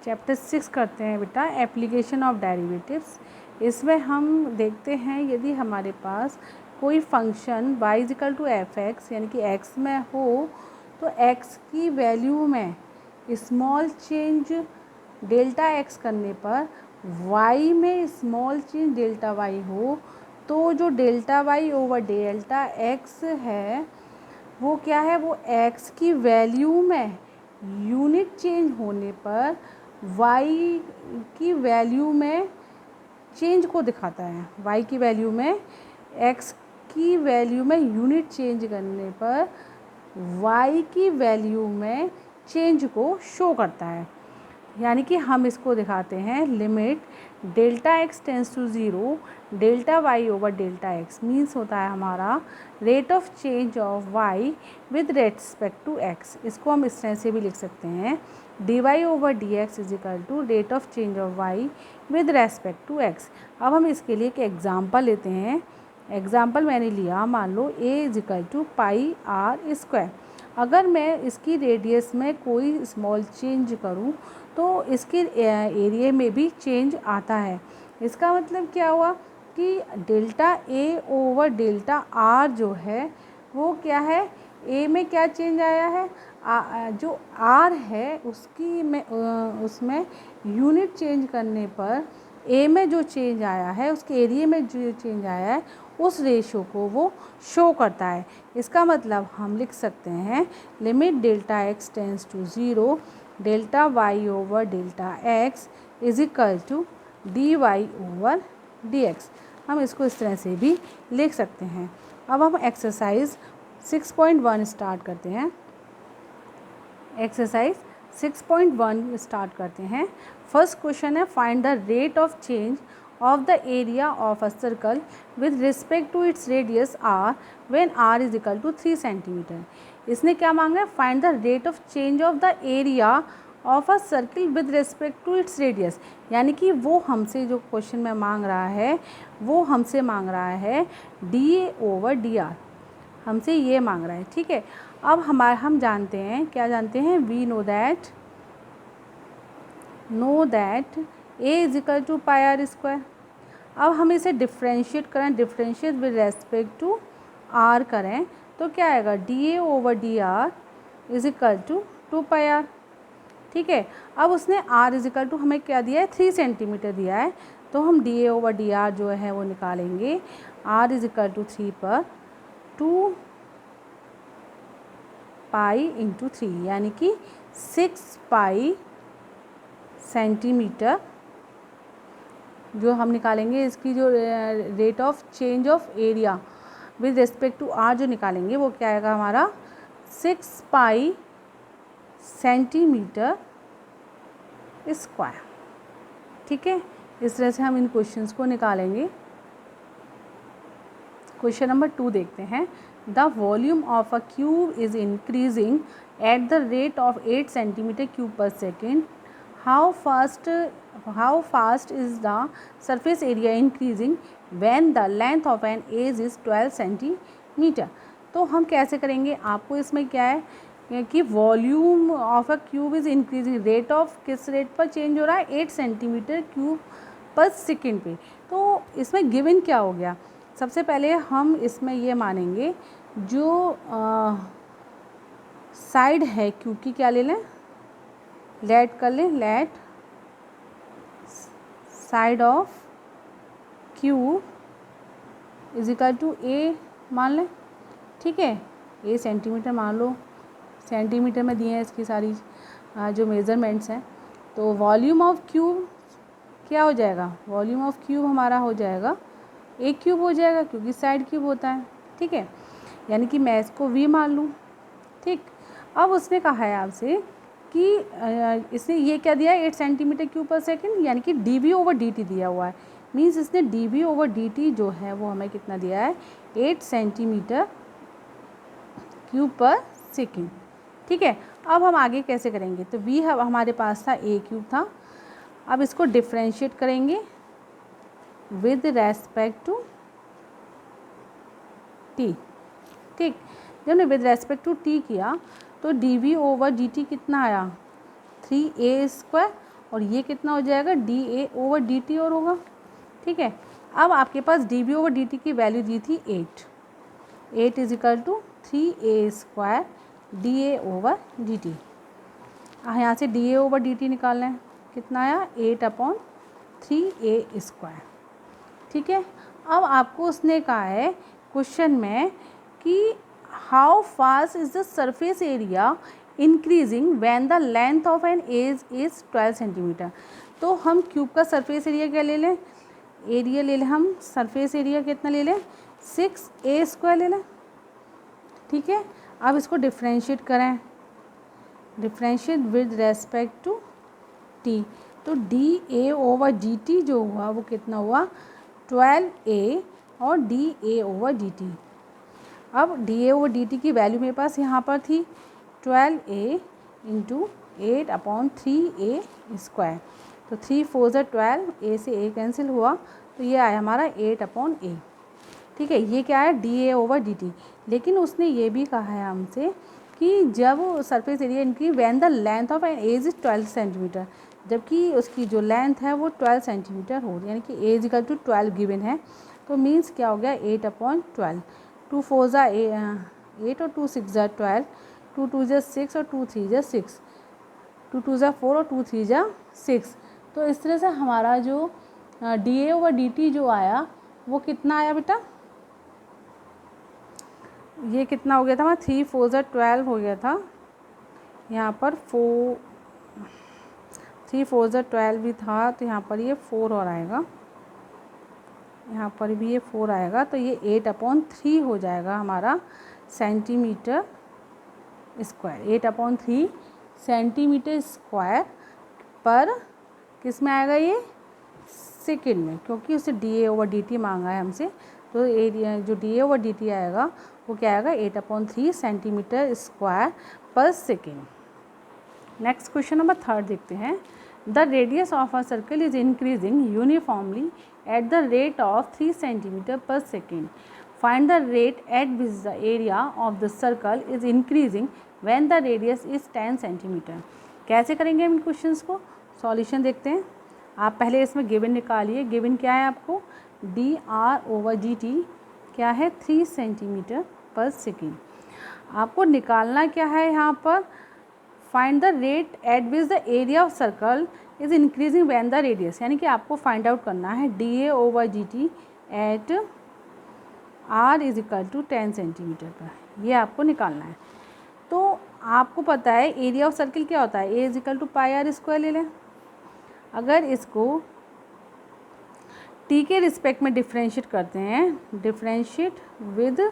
Chapter 6 करते हैं बेटा, एप्लीकेशन ऑफ डेरिवेटिव्स। इसमें हम देखते हैं यदि हमारे पास कोई function y equal to f x यानी कि x में हो तो x की वैल्यू में स्मॉल चेंज डेल्टा x करने पर y में स्मॉल चेंज डेल्टा y हो तो जो delta y over delta x है वो क्या है, वो x की वैल्यू में यूनिट चेंज होने पर y की वैल्यू में चेंज को दिखाता है। y की वैल्यू में x की वैल्यू में यूनिट चेंज करने पर y की वैल्यू में चेंज को शो करता है। यानी कि हम इसको दिखाते हैं limit delta x tends to zero delta y over delta x means होता है हमारा rate of change of y with respect to x। इसको हम इस तरह से भी लिख सकते हैं dy over dx is equal to rate of change of y with respect to x। अब हम इसके लिए एक एग्जांपल लेते हैं। एग्जांपल मैंने लिया, मान लो a is equal to pi r square. अगर मैं इसकी रेडियस में कोई स्मॉल चेंज करूं तो इसके एरिया में भी चेंज आता है। इसका मतलब क्या हुआ कि delta a over delta r जो है वो क्या है, a में क्या चेंज आया है, जो r है उसकी में उसमें यूनिट चेंज करने पर a में जो चेंज आया है उसके एरिया में जो चेंज आया है उस रेशो को वो शो करता है। इसका मतलब हम लिख सकते हैं limit delta x tends to zero delta y over delta x is equal to dy over dx। हम इसको इस तरह से भी लिख सकते हैं। अब हम एक्सरसाइज 6.1 स्टार्ट करते हैं। एक्सरसाइज 6.1 स्टार्ट करते हैं। फर्स्ट क्वेश्चन है find the rate of change of the area of a circle with respect to its radius r when r is equal to 3 centimetre. इसने क्या मांगा है, find the rate of change of the area of a circle with respect to its radius. यानी कि वो हमसे जो question में मांग रहा है वो हमसे मांग रहा है डी ओवर डी आर, हमसे ये मांग रहा है। ठीक है, अब हम जानते हैं, क्या जानते हैं, we know that a is equal to pi r square. अब हम इसे डिफ्रेंशिएट करें, differentiate with respect to r करें तो क्या आएगा, d a over d r is equal to 2 pi r. ठीक है, अब उसने r इज इक्वल टू हमें क्या दिया है, 3 सेंटीमीटर दिया है, तो हम D a over d are जो है वो निकालेंगे। r इज इक्वल टू 3 पर 2 पाई इंटू 3 यानी कि 6 पाई सेंटीमीटर जो हम निकालेंगे। इसकी जो rate of change of area with respect to r जो निकालेंगे वो क्या आएगा हमारा 6 पाई सेंटीमीटर स्क्वायर। ठीक है, इस तरह से हम इन क्वेश्चंस को निकालेंगे। क्वेश्चन नंबर 2 देखते हैं। The volume of a cube is increasing at the rate of 8 centimetre cube per second. How fast is the surface area increasing when the length of an edge is 12 centimetre. तो हम कैसे करेंगे, आपको इसमें क्या है कि volume of a cube is increasing, rate of किस रेट पर चेंज हो रहा है, 8 सेंटीमीटर क्यूब पर सेकेंड पे। तो इसमें गिवन क्या हो गया, सबसे पहले हम इसमें ये मानेंगे जो साइड है क्यूब की क्या ले लें, लेट कर लें, let side of cube is equal to a मान लें। ठीक है, ए सेंटीमीटर मान लो, सेंटीमीटर में दिए हैं इसकी सारी जो मेज़रमेंट्स हैं। तो वॉल्यूम ऑफ क्यूब क्या हो जाएगा, वॉल्यूम ऑफ क्यूब हमारा हो जाएगा एक क्यूब हो जाएगा क्योंकि साइड क्यूब होता है। ठीक है, यानी कि मैं इसको v मान लूँ। ठीक, अब उसने कहा है आपसे कि इसने ये क्या दिया है 8 सेंटीमीटर क्यूब पर सेकेंड, यानी कि d v over d t दिया हुआ है। मीन्स इसने d v over d t जो है वो हमें कितना दिया है, 8 सेंटीमीटर क्यूब पर सेकेंड। ठीक है, अब हम आगे कैसे करेंगे, तो v हमारे पास था a क्यूब था, अब इसको डिफ्रेंशिएट करेंगे विद रेस्पेक्ट टू t। ठीक, जब हमने विद रेस्पेक्ट टू t किया तो d v over d t कितना आया, 3a स्क्वायर, और ये कितना हो जाएगा dA/dt और होगा, ठीक है। अब आपके पास dB/dt की वैल्यू दी थी 8 is equal to 3a² dA/dt। यहाँ से dA/dt निकालना है, कितना आया 8/3a², ठीक है। अब आपको उसने कहा है क्वेश्चन में कि how fast is the surface area increasing when the length of an edge is 12 centimetre. तो हम क्यूब का सरफेस एरिया क्या ले लें, एरिया ले लें हम, सरफेस एरिया कितना ले लें 6a² ले लें, ठीक है। अब इसको डिफ्रेंशिएट करें, differentiate with respect to t, तो dA/dt जो हुआ वो कितना हुआ 12a और dA/dt। अब dA/dt की वैल्यू मेरे पास यहाँ पर थी 12a इंटू 8/3a², तो 3 4 12, a से a कैंसिल हुआ, तो ये आया हमारा 8/a, ठीक है। ये क्या है dA/dt। लेकिन उसने ये भी कहा है हमसे कि जब सरफेस एरिया इनकी when the length of an edge is 12 centimetre, जबकि उसकी जो लेंथ है वो 12 सेंटीमीटर हो, यानी कि एज इक्वल टू 12 गिवन है, तो मीन्स क्या हो गया 8/12, 2 4 8 और 2 6 12, 2 2 6 और 2 3 6, 2 2 4 और 2 3 6। तो इस तरह से हमारा जो dA/dt जो आया वो कितना आया बेटा, ये कितना हो गया था, 3 4 12 हो गया था, यहाँ पर 3 4 12 भी था, तो यहाँ पर ये 4 और आएगा, यहाँ पर भी ये 4 आएगा, तो ये 8/3 हो जाएगा हमारा सेंटीमीटर स्क्वायर, 8/3 सेंटीमीटर स्क्वायर पर किस में आएगा ये सेकेंड में, क्योंकि उसे dA/dt मांगा है हमसे, तो एरिया जो dA/dt आएगा वो क्या आएगा 8/3 centimetre square per second. Next question number 3 देखते हैं। The radius of a circle is increasing uniformly at the rate of 3 centimetre per second. Find the rate at which the area of the circle is increasing when the radius is 10 centimetre. कैसे करेंगे हम इन questions को, solution देखते हैं। आप पहले इसमें given निकालिए, गिवन क्या है आपको dR/dt क्या है 3 सेंटीमीटर पर सेकेंड। आपको निकालना क्या है यहाँ पर, find the rate at which the area of circle is increasing when the radius, यानी कि आपको फाइंड आउट करना है dA/dt at R is equal to 10 centimetre पर, ये आपको निकालना है। तो आपको पता है एरिया ऑफ सर्कल क्या होता है, A is equal to πr² ले लें। अगर इसको t के रिस्पेक्ट में डिफ्रेंशिएट करते हैं, डिफ्रेंशिएट विद